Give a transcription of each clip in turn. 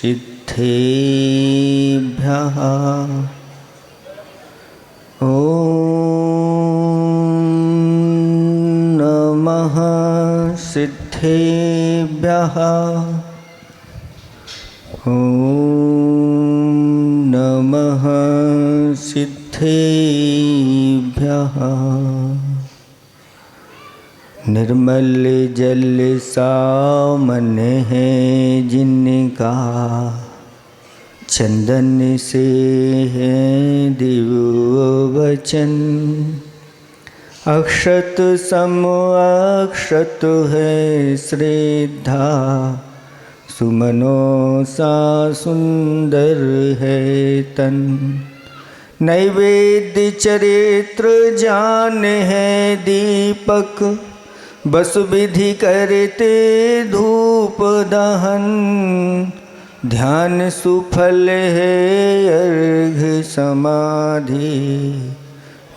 सिद्धेभ्यः ॐ नमः सिद्धेभ्यः ॐ नमः सिद्धेभ्यः। निर्मल जल सामन है जिनका, चंदन से है दिव्य वचन। अक्षत सम अक्षत है श्रद्धा, सुमनों सा सुंदर है तन। नैवेद्य चरित्र जान है दीपक, बस विधि करते धूप दहन। ध्यान सुफल है अर्घ समाधि,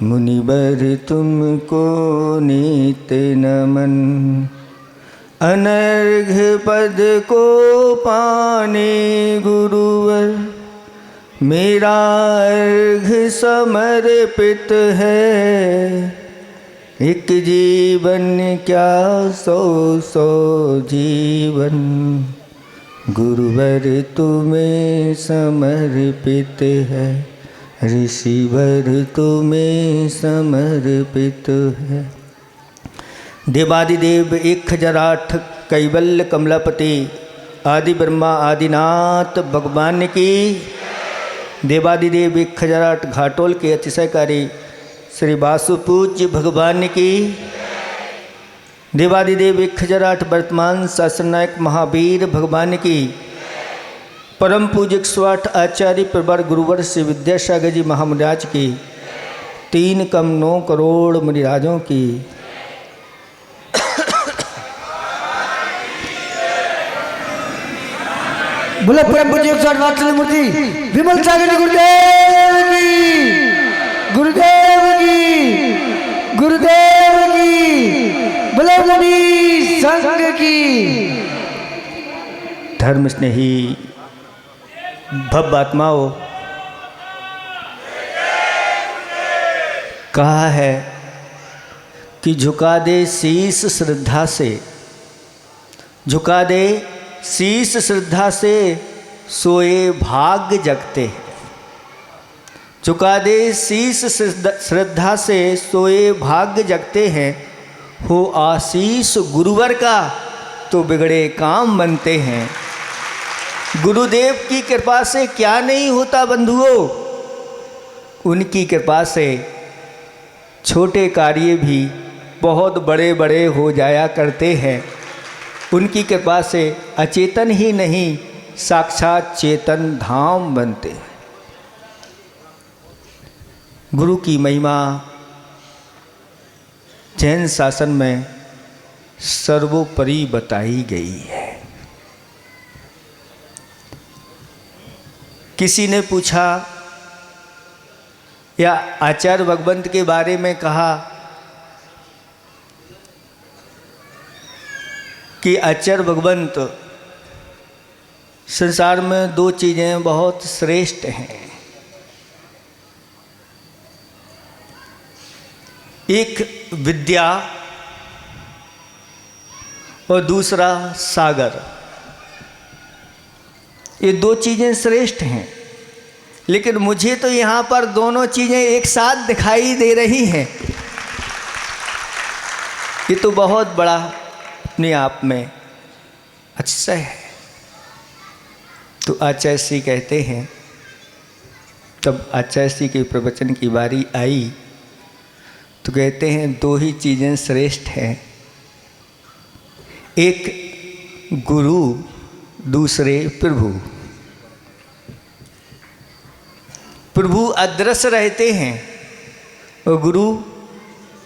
मुनिवर तुमको नित्य नमन। अनर्घ पद को पाने गुरुवर, मेरा अर्घ समर्पित है। एक जीवन क्या सौ सौ जीवन, गुरुवर तुम्हें समर्पित है। ऋषिवर तुम्हें समर्पित है। देवादिदेव 1008 कैवल्य कमलापति आदि ब्रह्मा आदिनाथ भगवान की। देवादिदेव 1008 घाटोल के अतिशयकारी श्री वासुपूज्य भगवान की। देवादिदेव 1008 वर्तमान शासननायक महावीर भगवान की। परम पूज्य 108 आचार्य प्रवर गुरुवर श्री विद्यासागर जी महामुनिराज की। 3 कम 9 करोड़ मुनिराजों की। बोले परम पूज्य 108 वात्सल्य मूर्ति विमल सागर जी गुरुदेव की, गुरुदेव की, गुरुदेव की। बोले मुनि संघ की। धर्म स्नेही भव्य आत्माओं, कहा है कि झुका दे शीश श्रद्धा से, झुका दे शीश श्रद्धा से सोए भाग्य जगते। झुका दे शीश श्रद्धा से सोए भाग्य जगते हैं। हो आशीष गुरुवर का तो बिगड़े काम बनते हैं। गुरुदेव की कृपा से क्या नहीं होता बंधुओं, उनकी कृपा से छोटे कार्य भी बहुत बड़े बड़े हो जाया करते हैं। उनकी कृपा से अचेतन ही नहीं साक्षात चेतन धाम बनते हैं। गुरु की महिमा जैन शासन में सर्वोपरि बताई गई है। किसी ने पूछा या आचार्य भगवंत के बारे में कहा कि आचार्य भगवंत संसार में 2 चीज़ें बहुत श्रेष्ठ हैं। एक विद्या और दूसरा सागर। ये 2 चीज़ें श्रेष्ठ हैं, लेकिन मुझे तो यहाँ पर दोनों चीज़ें एक साथ दिखाई दे रही हैं। ये तो बहुत बड़ा अपने आप में अच्छा है। तो आचार्य श्री कहते हैं, तब आचार्य श्री के प्रवचन की बारी आई तो कहते हैं 2 ही चीज़ें श्रेष्ठ हैं, एक गुरु दूसरे प्रभु। प्रभु अदृश्य रहते हैं और गुरु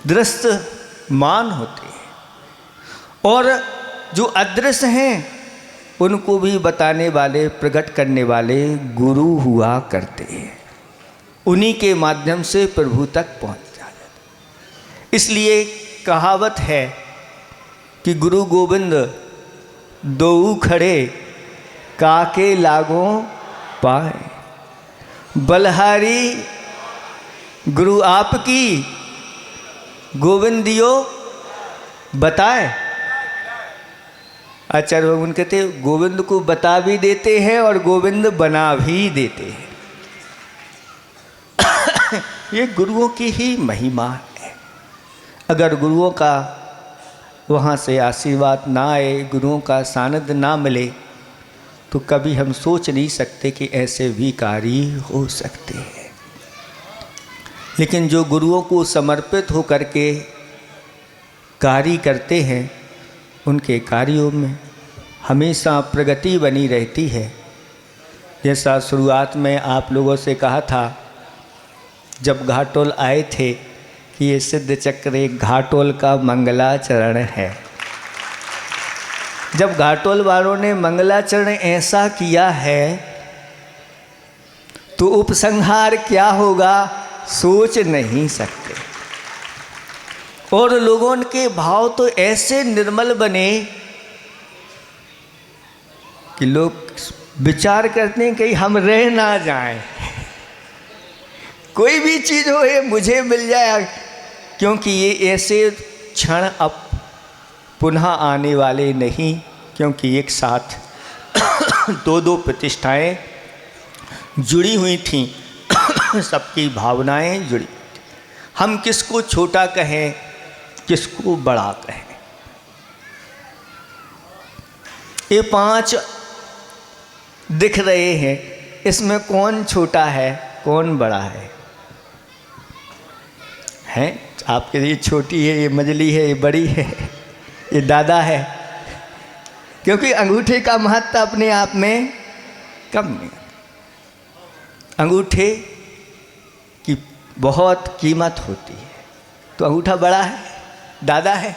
दृश्यमान होते हैं। और जो अदृश्य हैं उनको भी बताने वाले, प्रकट करने वाले गुरु हुआ करते हैं। उन्हीं के माध्यम से प्रभु तक पहुंच जाते। इसलिए कहावत है कि गुरु गोविंद दो खड़े काके लागो पाए। बलहारी गुरु आपकी गोविंदियो बताए। आचार्य भगवान कहते गोविंद को बता भी देते हैं और गोविंद बना भी देते हैं। ये गुरुओं की ही महिमा है। अगर गुरुओं का वहाँ से आशीर्वाद ना आए, गुरुओं का सानिध्य ना मिले, तो कभी हम सोच नहीं सकते कि ऐसे भी कार्य हो सकते हैं। लेकिन जो गुरुओं को समर्पित होकर के कार्य करते हैं, उनके कार्यों में हमेशा प्रगति बनी रहती है। जैसा शुरुआत में आप लोगों से कहा था जब घाटोल आए थे कि ये सिद्ध चक्र एक घाटोल का मंगलाचरण है। जब घाटोल वालों ने मंगलाचरण ऐसा किया है तो उपसंहार क्या होगा सोच नहीं सकते। और लोगों के भाव तो ऐसे निर्मल बने कि लोग विचार करते हैं कि हम रह ना जाएं, कोई भी चीज़ हो ये मुझे मिल जाए, क्योंकि ये ऐसे क्षण अब पुनः आने वाले नहीं। क्योंकि एक साथ दो दो प्रतिष्ठाएं जुड़ी हुई थीं, सबकी भावनाएं जुड़ी। हम किसको छोटा कहें, किसको बड़ा कहें। ये 5 दिख रहे हैं, इसमें कौन छोटा है कौन बड़ा है? हैं आपके लिए छोटी है, ये मजली है, ये बड़ी है, ये दादा है। क्योंकि अंगूठे का महत्व अपने आप में कम नहीं। अंगूठे की बहुत कीमत होती है। तो अंगूठा बड़ा है, दादा है।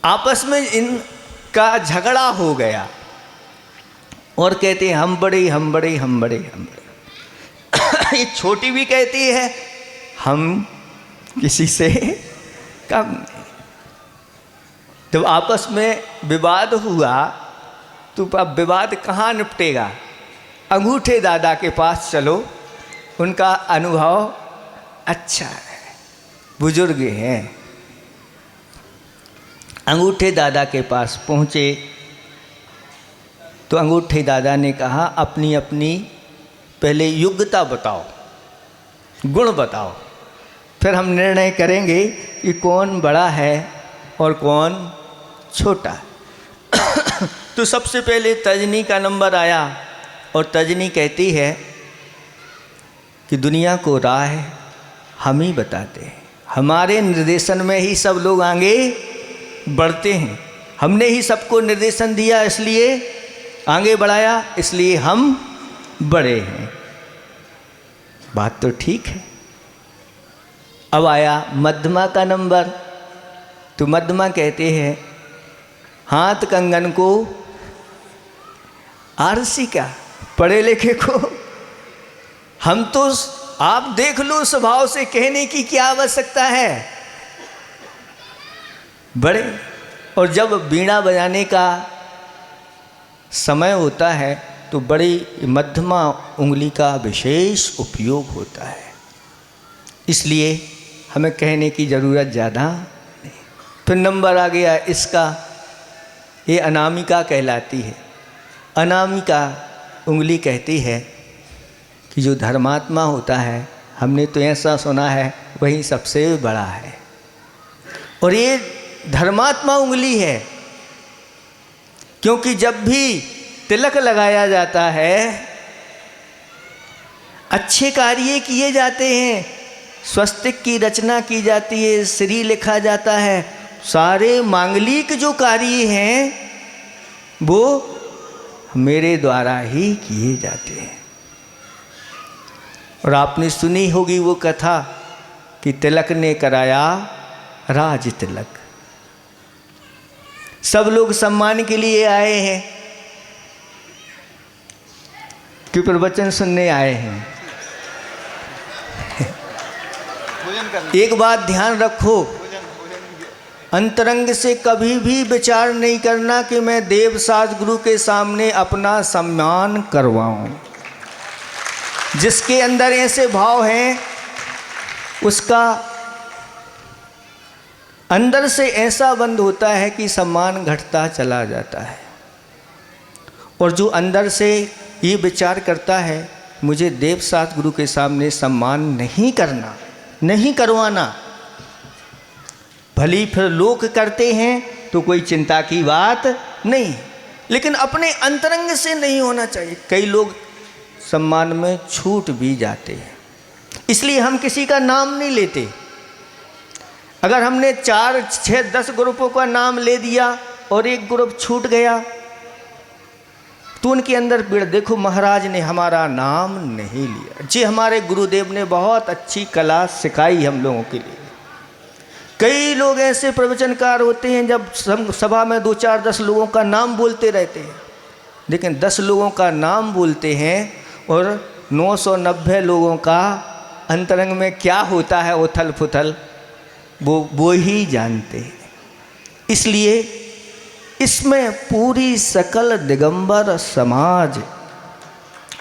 आपस में इनका झगड़ा हो गया और कहते हैं हम बड़े हम बड़े हम बड़े हम बड़े। ये छोटी भी कहती है हम किसी से कम नहीं। जब आपस में विवाद हुआ तो अब विवाद कहाँ निपटेगा? अंगूठे दादा के पास चलो, उनका अनुभव अच्छा है, बुजुर्ग हैं। अंगूठे दादा के पास पहुँचे तो अंगूठे दादा ने कहा अपनी अपनी पहले योग्यता बताओ, गुण बताओ, फिर हम निर्णय करेंगे कि कौन बड़ा है और कौन छोटा। तो सबसे पहले तजनी का नंबर आया और तजनी कहती है कि दुनिया को राह हम ही बताते हैं, हमारे निर्देशन में ही सब लोग आगे बढ़ते हैं, हमने ही सबको निर्देशन दिया इसलिए आगे बढ़ाया, इसलिए हम बड़े हैं। बात तो ठीक है। अब आया मध्यमा का नंबर, तो मध्यमा कहते हैं हाथ कंगन को आरसी का, पढ़े लिखे को हम तो आप देख लो, स्वभाव से कहने की क्या आवश्यकता है, बड़े। और जब बीड़ा बजाने का समय होता है तो बड़ी मध्यमा उंगली का विशेष उपयोग होता है, इसलिए हमें कहने की ज़रूरत ज़्यादा नहीं। फिर नंबर आ गया इसका, ये अनामिका कहलाती है। अनामिका उंगली कहती है कि जो धर्मात्मा होता है, हमने तो ऐसा सुना है, वही सबसे बड़ा है। और ये धर्मात्मा उंगली है, क्योंकि जब भी तिलक लगाया जाता है, अच्छे कार्य किए जाते हैं, स्वस्तिक की रचना की जाती है, श्री लिखा जाता है, सारे मांगलिक जो कार्य हैं वो मेरे द्वारा ही किए जाते हैं। और आपने सुनी होगी वो कथा कि तिलक ने कराया राज तिलक। सब लोग सम्मान के लिए आए हैं कि प्रवचन सुनने आए हैं। एक बात ध्यान रखो, अंतरंग से कभी भी विचार नहीं करना कि मैं देवसाज गुरु के सामने अपना सम्मान करवाऊं। जिसके अंदर ऐसे भाव हैं उसका अंदर से ऐसा बंद होता है कि सम्मान घटता चला जाता है। और जो अंदर से ये विचार करता है मुझे देवसाज गुरु के सामने सम्मान नहीं करना, नहीं करवाना, भली फिर लोग करते हैं तो कोई चिंता की बात नहीं, लेकिन अपने अंतरंग से नहीं होना चाहिए। कई लोग सम्मान में छूट भी जाते हैं, इसलिए हम किसी का नाम नहीं लेते। अगर हमने 4, 6, 10 ग्रुपों का नाम ले दिया और एक ग्रुप छूट गया तो उनके अंदर पीड़। देखो महाराज ने हमारा नाम नहीं लिया जी, हमारे गुरुदेव ने बहुत अच्छी कला सिखाई हम लोगों के लिए। कई लोग ऐसे प्रवचनकार होते हैं जब सभा में 2, 4, 10 लोगों का नाम बोलते रहते हैं, लेकिन 10 लोगों का नाम बोलते हैं और 990 लोगों का अंतरंग में क्या होता है उथल पुथल वो ही जानते हैं। इसलिए इसमें पूरी सकल दिगंबर समाज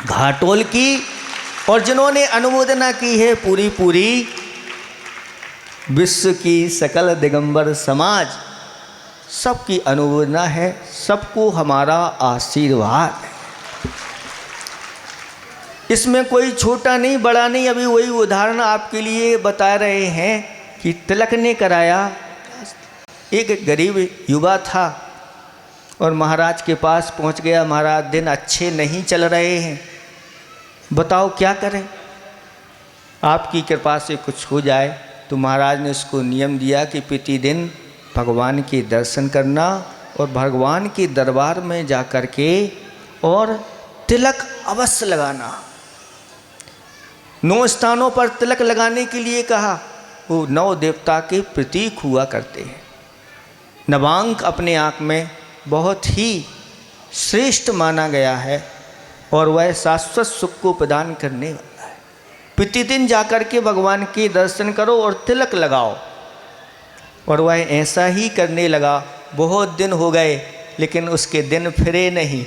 घाटोल की और जिन्होंने अनुमोदना की है पूरी विश्व की सकल दिगंबर समाज, सबकी अनुमोदना है, सबको हमारा आशीर्वाद है। इसमें कोई छोटा नहीं बड़ा नहीं। अभी वही उदाहरण आपके लिए बता रहे हैं कि तिलक ने कराया। एक गरीब युवा था और महाराज के पास पहुंच गया। महाराज दिन अच्छे नहीं चल रहे हैं, बताओ क्या करें, आपकी कृपा से कुछ हो जाए। तो महाराज ने उसको नियम दिया कि प्रतिदिन भगवान के दर्शन करना और भगवान के दरबार में जा कर के और तिलक अवश्य लगाना। 9 स्थानों पर तिलक लगाने के लिए कहा। वो 9 देवता के प्रतीक हुआ करते हैं। नवांक अपने आप में बहुत ही श्रेष्ठ माना गया है और वह शाश्वत सुख को प्रदान करने वाला है। प्रतिदिन जाकर के भगवान के दर्शन करो और तिलक लगाओ। और वह ऐसा ही करने लगा। बहुत दिन हो गए लेकिन उसके दिन फिरे नहीं।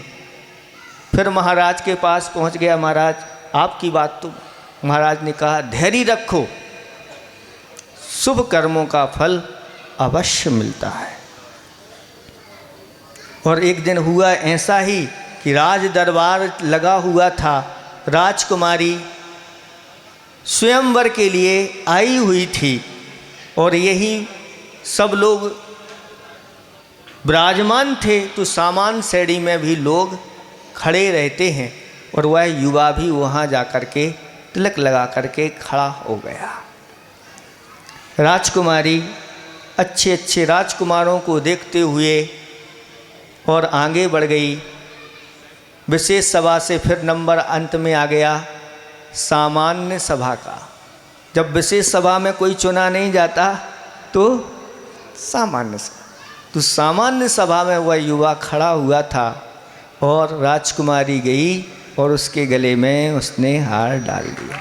फिर महाराज के पास पहुंच गया। महाराज आपकी बात तो, महाराज ने कहा धैर्य रखो, शुभ कर्मों का फल अवश्य मिलता है। और एक दिन हुआ ऐसा ही कि राज दरबार लगा हुआ था। राजकुमारी स्वयंवर के लिए आई हुई थी और यही सब लोग विराजमान थे। तो सामान श्रेणी में भी लोग खड़े रहते हैं और वह युवा भी वहाँ जा कर के तिलक लगा कर के खड़ा हो गया। राजकुमारी अच्छे अच्छे राजकुमारों को देखते हुए और आगे बढ़ गई। विशेष सभा से फिर नंबर अंत में आ गया सामान्य सभा का। जब विशेष सभा में कोई चुना नहीं जाता तो सामान्य सभा, तो सामान्य सभा में वह युवा खड़ा हुआ था और राजकुमारी गई और उसके गले में उसने हार डाल दिया।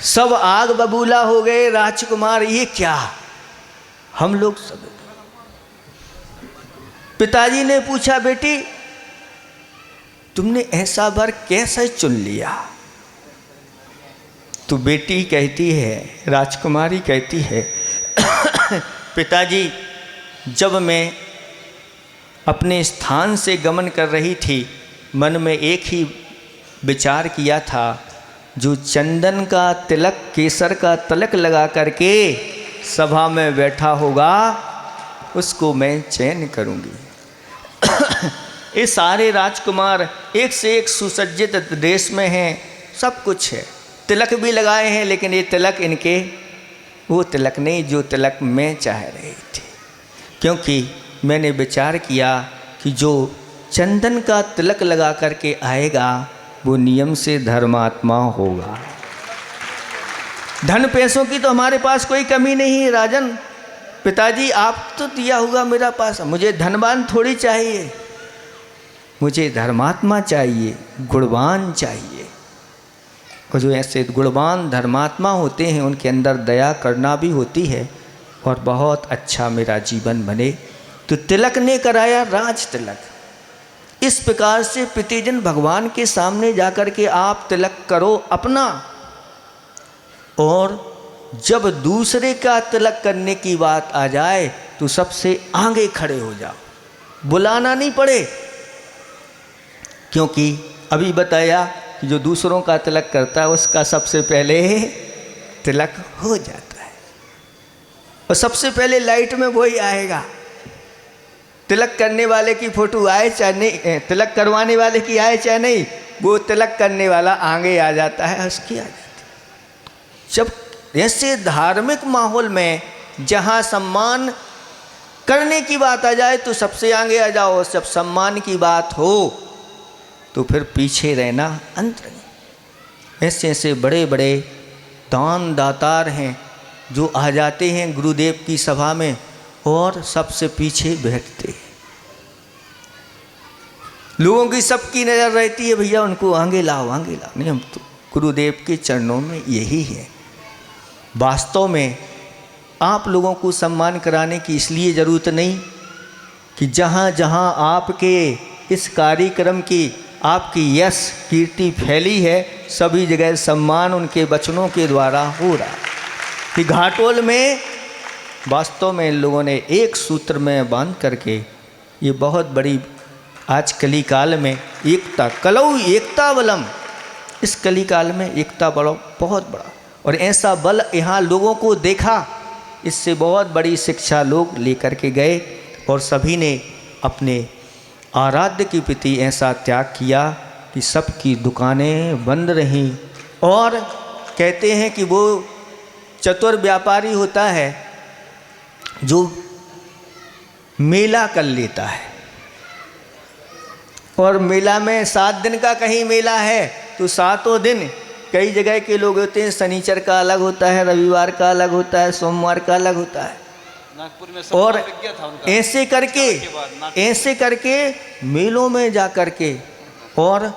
सब आग बबूला हो गए। राजकुमार ये क्या, हम लोग सब। पिताजी ने पूछा बेटी तुमने ऐसा वर कैसे चुन लिया? तो बेटी कहती है, राजकुमारी कहती है पिताजी जब मैं अपने स्थान से गमन कर रही थी मन में एक ही विचार किया था, जो चंदन का तिलक केसर का तिलक लगा करके सभा में बैठा होगा उसको मैं चयन करूंगी। ये सारे राजकुमार एक से एक सुसज्जित देश में हैं, सब कुछ है, तिलक भी लगाए हैं, लेकिन ये तिलक इनके वो तिलक नहीं जो तिलक मैं चाह रही थी। क्योंकि मैंने विचार किया कि जो चंदन का तिलक लगा करके आएगा वो नियम से धर्मात्मा होगा। धन पैसों की तो हमारे पास कोई कमी नहीं है राजन, पिताजी आप तो दिया होगा मेरा पास, मुझे धनवान थोड़ी चाहिए, मुझे धर्मात्मा चाहिए, गुणवान चाहिए। और जो ऐसे गुणवान धर्मात्मा होते हैं उनके अंदर दया करना भी होती है और बहुत अच्छा मेरा जीवन बने। तो तिलक ने कराया राज तिलक। इस प्रकार से प्रतिदिन भगवान के सामने जाकर के आप तिलक करो अपना, और जब दूसरे का तिलक करने की बात आ जाए तो सबसे आगे खड़े हो जाओ, बुलाना नहीं पड़े। क्योंकि अभी बताया कि जो दूसरों का तिलक करता है उसका सबसे पहले तिलक हो जाता है, और सबसे पहले लाइट में वही आएगा। तिलक करने वाले की फोटो आए चाहे नहीं, तिलक करवाने वाले की आए चाहे नहीं, वो तिलक करने वाला आगे आ जाता है, उसकी आ जाती है। जब ऐसे धार्मिक माहौल में जहाँ सम्मान करने की बात आ जाए तो सबसे आगे आ जाओ, जब सम्मान की बात हो तो फिर पीछे रहना अंतर नहीं। ऐसे ऐसे बड़े बड़े दान दातार हैं जो आ जाते हैं गुरुदेव की सभा में और सबसे पीछे बैठते हैं। लोगों की सबकी नज़र रहती है भैया उनको आगे लाओ आगे लाओ। नहीं, हम तो गुरुदेव के चरणों में यही है। वास्तव में आप लोगों को सम्मान कराने की इसलिए ज़रूरत नहीं कि जहाँ जहाँ आपके इस कार्यक्रम की आपकी यश कीर्ति फैली है सभी जगह सम्मान उनके वचनों के द्वारा हो रहा है। कि घाटोल में वास्तव में इन लोगों ने एक सूत्र में बांध करके ये बहुत बड़ी आज कली काल में एकता, कलौ एकता बलम, इस कली काल में एकता बड़ा बहुत बड़ा, और ऐसा बल यहाँ लोगों को देखा, इससे बहुत बड़ी शिक्षा लोग लेकर के गए और सभी ने अपने आराध्य के प्रति ऐसा त्याग किया कि सबकी दुकानें बंद रहीं। और कहते हैं कि वो चतुर व्यापारी होता है जो मेला कर लेता है, और मेला में 7 दिन का कहीं मेला है तो 7 दिन कई जगह के लोग होते हैं, शनिचर का अलग होता है, रविवार का अलग होता है, सोमवार का अलग होता है। नागपुर में और ऐसे करके मेलों में जा कर के और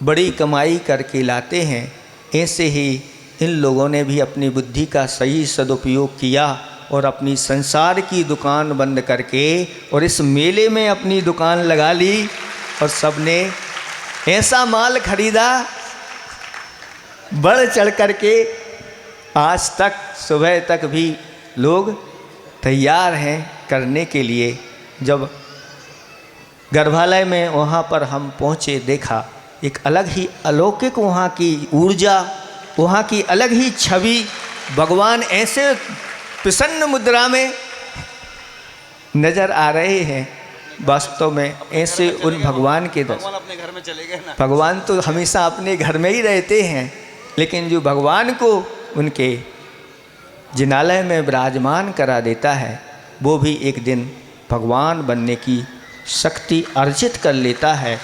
बड़ी कमाई करके लाते हैं। ऐसे ही इन लोगों ने भी अपनी बुद्धि का सही सदुपयोग किया और अपनी संसार की दुकान बंद करके और इस मेले में अपनी दुकान लगा ली, और सबने ऐसा माल खरीदा बढ़ चढ़ करके। आज तक सुबह तक भी लोग तैयार हैं करने के लिए। जब गर्भालय में वहाँ पर हम पहुँचे, देखा एक अलग ही अलौकिक वहाँ की ऊर्जा, वहाँ की अलग ही छवि। भगवान ऐसे प्रसन्न मुद्रा में नज़र आ रहे हैं। वास्तव में ऐसे उन भगवान के दर्शन, भगवान अपने घर में चले गए ना। भगवान तो हमेशा अपने घर में ही रहते हैं, लेकिन जो भगवान को उनके जिनालय में विराजमान करा देता है वो भी एक दिन भगवान बनने की शक्ति अर्जित कर लेता है,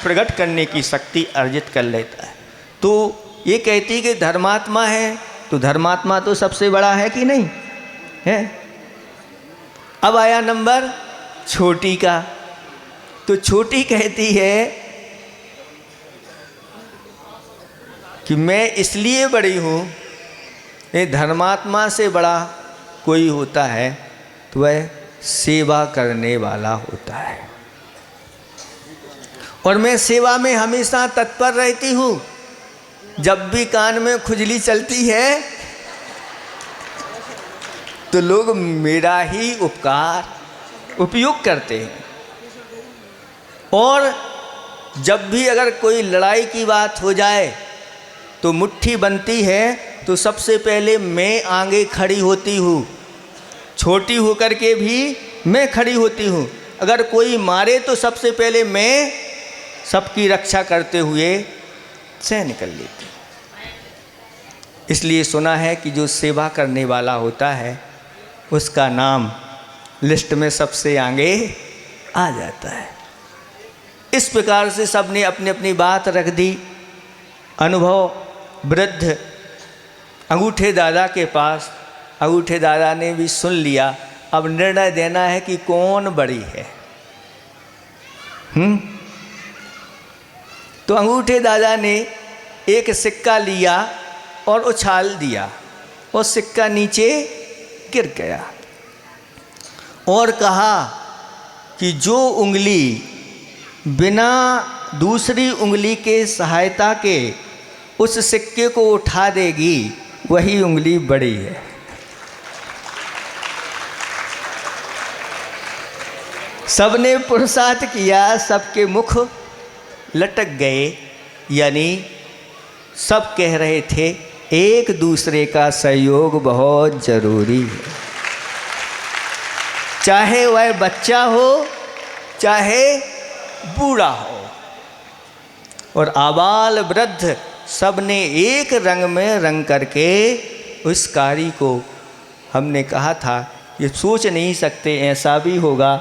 प्रकट करने की शक्ति अर्जित कर लेता है। तो ये कहती कि धर्मात्मा है, तो धर्मात्मा तो सबसे बड़ा है कि नहीं है। अब आया नंबर छोटी का, तो छोटी कहती है कि मैं इसलिए बड़ी हूँ, ये धर्मात्मा से बड़ा कोई होता है तो वह सेवा करने वाला होता है, और मैं सेवा में हमेशा तत्पर रहती हूँ। जब भी कान में खुजली चलती है तो लोग मेरा ही उपयोग करते हैं, और जब भी अगर कोई लड़ाई की बात हो जाए तो मुट्ठी बनती है तो सबसे पहले मैं आगे खड़ी होती हूँ। छोटी होकर के भी मैं खड़ी होती हूँ। अगर कोई मारे तो सबसे पहले मैं सबकी रक्षा करते हुए से निकल लेती हूँ। इसलिए सुना है कि जो सेवा करने वाला होता है उसका नाम लिस्ट में सबसे आगे आ जाता है। इस प्रकार से सबने अपनी अपनी बात रख दी। अनुभव वृद्ध अंगूठे दादा के पास, अंगूठे दादा ने भी सुन लिया। अब निर्णय देना है कि कौन बड़ी है। तो अंगूठे दादा ने एक सिक्का लिया और उछाल दिया और सिक्का नीचे गिर गया और कहा कि जो उंगली बिना दूसरी उंगली के सहायता के उस सिक्के को उठा देगी वही उंगली बड़ी है। सबने पुरुषार्थ किया, सबके मुख लटक गए, यानी सब कह रहे थे एक दूसरे का सहयोग बहुत जरूरी है। चाहे वह बच्चा हो चाहे बूढ़ा हो, और आबाल वृद्ध सबने एक रंग में रंग करके उस कार्य को, हमने कहा था ये सोच नहीं सकते ऐसा भी होगा,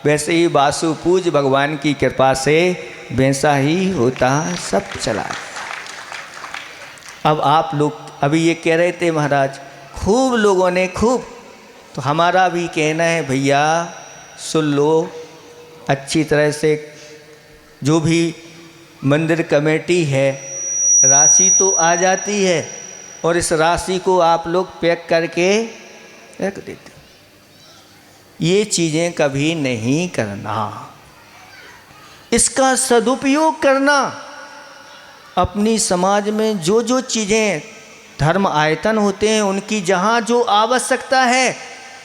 वैसे ही वासु पूज भगवान की कृपा से वैसा ही होता सब चला गया। अब आप लोग अभी ये कह रहे थे महाराज खूब लोगों ने खूब, तो हमारा भी कहना है भैया सुन लो अच्छी तरह से। जो भी मंदिर कमेटी है राशि तो आ जाती है और इस राशि को आप लोग पैक करके रख देते। ये चीज़ें कभी नहीं करना, इसका सदुपयोग करना। अपनी समाज में जो जो चीज़ें धर्म आयतन होते हैं उनकी जहाँ जो आवश्यकता है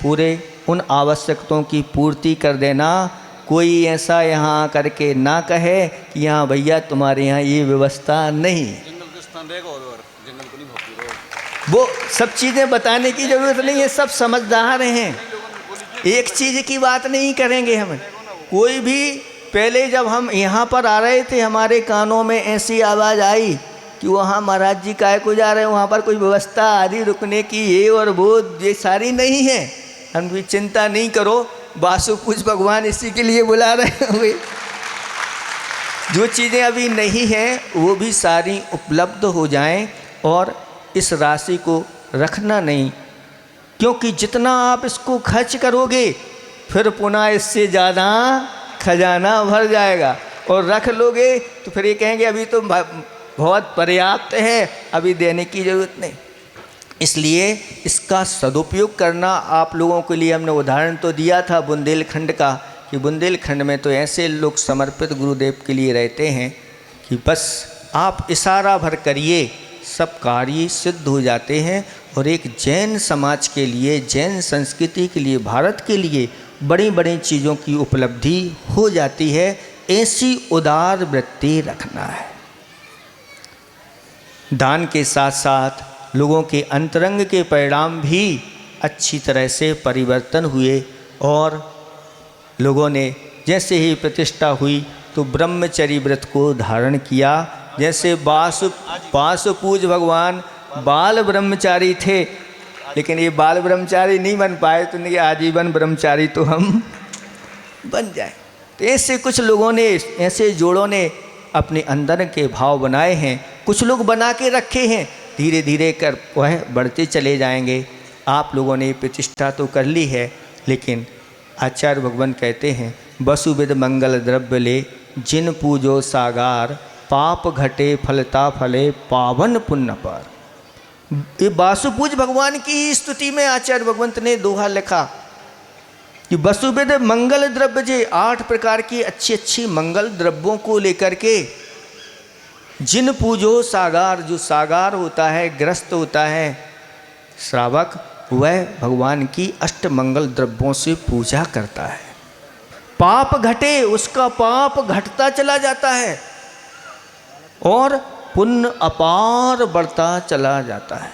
पूरे उन आवश्यकताओं की पूर्ति कर देना। कोई ऐसा यहाँ करके ना कहे कि यहाँ भैया तुम्हारे यहाँ ये व्यवस्था नहीं, वो सब चीज़ें बताने की ज़रूरत नहीं है, सब समझदार हैं। एक चीज़ की बात नहीं करेंगे हम। कोई भी पहले जब हम यहाँ पर आ रहे थे हमारे कानों में ऐसी आवाज़ आई कि वहाँ महाराज जी काहे को जा रहे हैं, वहाँ पर कोई व्यवस्था आदि रुकने की ये और वो ये सारी नहीं है। हम भी चिंता नहीं करो, वासु पूज भगवान इसी के लिए बुला रहे हुए। जो चीज़ें अभी नहीं हैं वो भी सारी उपलब्ध हो जाएं, और इस राशि को रखना नहीं, क्योंकि जितना आप इसको खर्च करोगे फिर पुनः इससे ज़्यादा खजाना भर जाएगा, और रख लोगे तो फिर ये कहेंगे अभी तो बहुत पर्याप्त है, अभी देने की ज़रूरत नहीं। इसलिए इसका सदुपयोग करना। आप लोगों के लिए हमने उदाहरण तो दिया था बुंदेलखंड का, कि बुंदेलखंड में तो ऐसे लोग समर्पित गुरुदेव के लिए रहते हैं कि बस आप इशारा भर करिए सब कार्य सिद्ध हो जाते हैं। और एक जैन समाज के लिए, जैन संस्कृति के लिए, भारत के लिए बड़ी बड़ी चीज़ों की उपलब्धि हो जाती है। ऐसी उदार वृत्ति रखना है। दान के साथ साथ लोगों के अंतरंग के परिणाम भी अच्छी तरह से परिवर्तन हुए, और लोगों ने जैसे ही प्रतिष्ठा हुई तो ब्रह्मचर्य व्रत को धारण किया। जैसे वासु पूज भगवान बाल ब्रह्मचारी थे, लेकिन ये बाल ब्रह्मचारी नहीं बन पाए, तो नहीं आजीवन ब्रह्मचारी तो हम बन जाए। तो ऐसे कुछ लोगों ने, ऐसे जोड़ों ने अपने अंदर के भाव बनाए हैं, कुछ लोग बना के रखे हैं, धीरे धीरे कर वह बढ़ते चले जाएंगे। आप लोगों ने प्रतिष्ठा तो कर ली है, लेकिन आचार्य भगवान कहते हैं वसुविद मंगल द्रव्य ले जिन पूजो सागार, पाप घटे फलता फले पावन पुण्य पर। ये वासुपूज भगवान की स्तुति में आचार्य भगवंत ने दोहा लिखा कि वसुविद मंगल द्रव्य जे, 8 प्रकार की अच्छी अच्छी मंगल द्रव्यों को लेकर के जिन पूजो सागार, जो सागार होता है, ग्रस्त होता है श्रावक, वह भगवान की अष्ट मंगल द्रव्यों से पूजा करता है। पाप घटे, उसका पाप घटता चला जाता है और पुण्य अपार बढ़ता चला जाता है।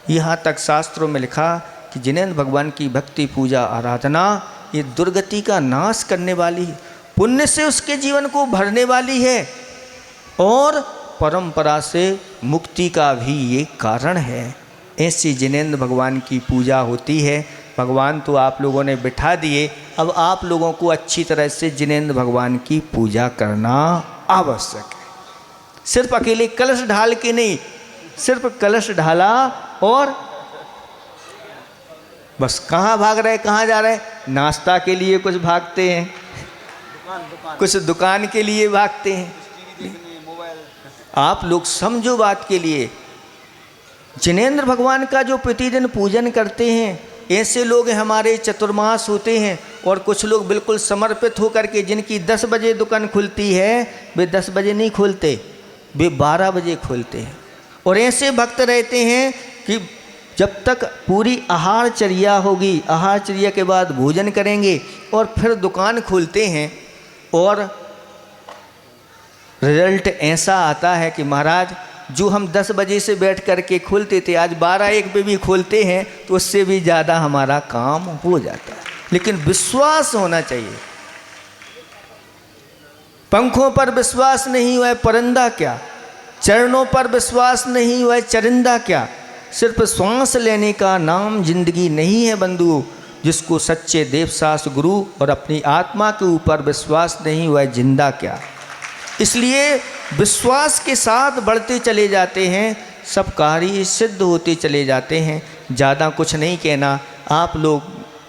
यहाँ तक शास्त्रों में लिखा कि जिनेंद्र भगवान की भक्ति पूजा आराधना ये दुर्गति का नाश करने वाली है, पुण्य से उसके जीवन को भरने वाली है, और परंपरा से मुक्ति का भी ये कारण है। ऐसी जिनेंद्र भगवान की पूजा होती है। भगवान तो आप लोगों ने बिठा दिए, अब आप लोगों को अच्छी तरह से जिनेंद्र भगवान की पूजा करना आवश्यक है। सिर्फ अकेले कलश ढाल के नहीं, सिर्फ कलश ढाला और बस कहाँ भाग रहे, कहाँ जा रहे, नाश्ता के लिए कुछ भागते हैं, कुछ दुकान के लिए भागते हैं, आप लोग समझो बात के लिए। जिनेंद्र भगवान का जो प्रतिदिन पूजन करते हैं, ऐसे लोग हमारे चतुर्मास होते हैं। और कुछ लोग बिल्कुल समर्पित होकर के, जिनकी 10 बजे दुकान खुलती है, वे 10 बजे नहीं खोलते, वे 12 बजे खोलते हैं। और ऐसे भक्त रहते हैं कि जब तक पूरी आहारचर्या होगी, आहारचर्या के बाद भोजन करेंगे और फिर दुकान खोलते हैं। और रिजल्ट ऐसा आता है कि महाराज, जो हम 10 बजे से बैठ कर के खोलते थे, आज 12-1 पे भी खोलते हैं तो उससे भी ज़्यादा हमारा काम हो जाता है। लेकिन विश्वास होना चाहिए। पंखों पर विश्वास नहीं हुआ है परिंदा क्या, चरणों पर विश्वास नहीं हुआ है चरिंदा क्या। सिर्फ श्वास लेने का नाम जिंदगी नहीं है बंधुओं। जिसको सच्चे देवसास गुरु और अपनी आत्मा के ऊपर विश्वास नहीं हुआ है, जिंदा क्या। इसलिए विश्वास के साथ बढ़ते चले जाते हैं, सब कार्य सिद्ध होते चले जाते हैं। ज़्यादा कुछ नहीं कहना। आप लोग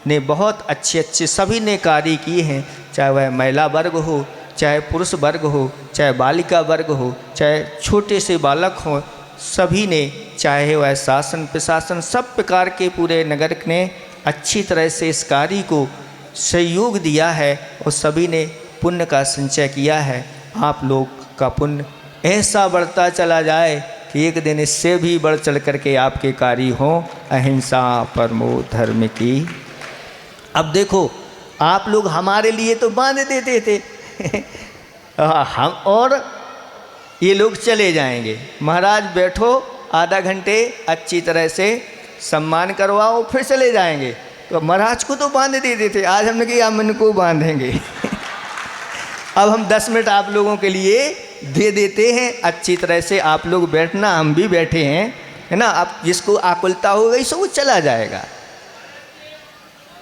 ने बहुत अच्छे अच्छे सभी ने कार्य किए हैं, चाहे वह महिला वर्ग हो, चाहे पुरुष वर्ग हो, चाहे बालिका वर्ग हो, चाहे छोटे से बालक हो, सभी ने, चाहे वह शासन प्रशासन, सब प्रकार के पूरे नगर ने अच्छी तरह से इस कार्य को सहयोग दिया है और सभी ने पुण्य का संचय किया है। आप लोग का पुण्य ऐसा बढ़ता चला जाए कि एक दिन इससे भी बढ़ चढ़ करके आपके कार्य हों। अहिंसा परमो धर्म की। अब देखो, आप लोग हमारे लिए तो बांध देते थे हम, और ये लोग चले जाएंगे। महाराज बैठो, आधा घंटे अच्छी तरह से सम्मान करवाओ, फिर चले जाएंगे। तो महाराज को तो बांध देते थे, आज हमने कहा हम इनको बांधेंगे अब हम 10 मिनट आप लोगों के लिए दे देते हैं, अच्छी तरह से आप लोग बैठना, हम भी बैठे हैं, है ना। अब जिसको आकुलता हो गई सो वो चला जाएगा।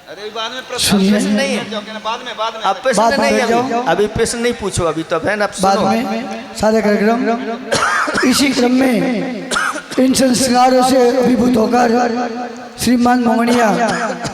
अरे बाद में प्रश्न नहीं है, बाद में अब प्रश्न नहीं है, अभी प्रश्न नहीं पूछो, अभी तो है ना। बाद में सारे कार्यक्रम इसी क्रम में इन संस्कारों से अभिभूत होकर श्रीमान मोमनिया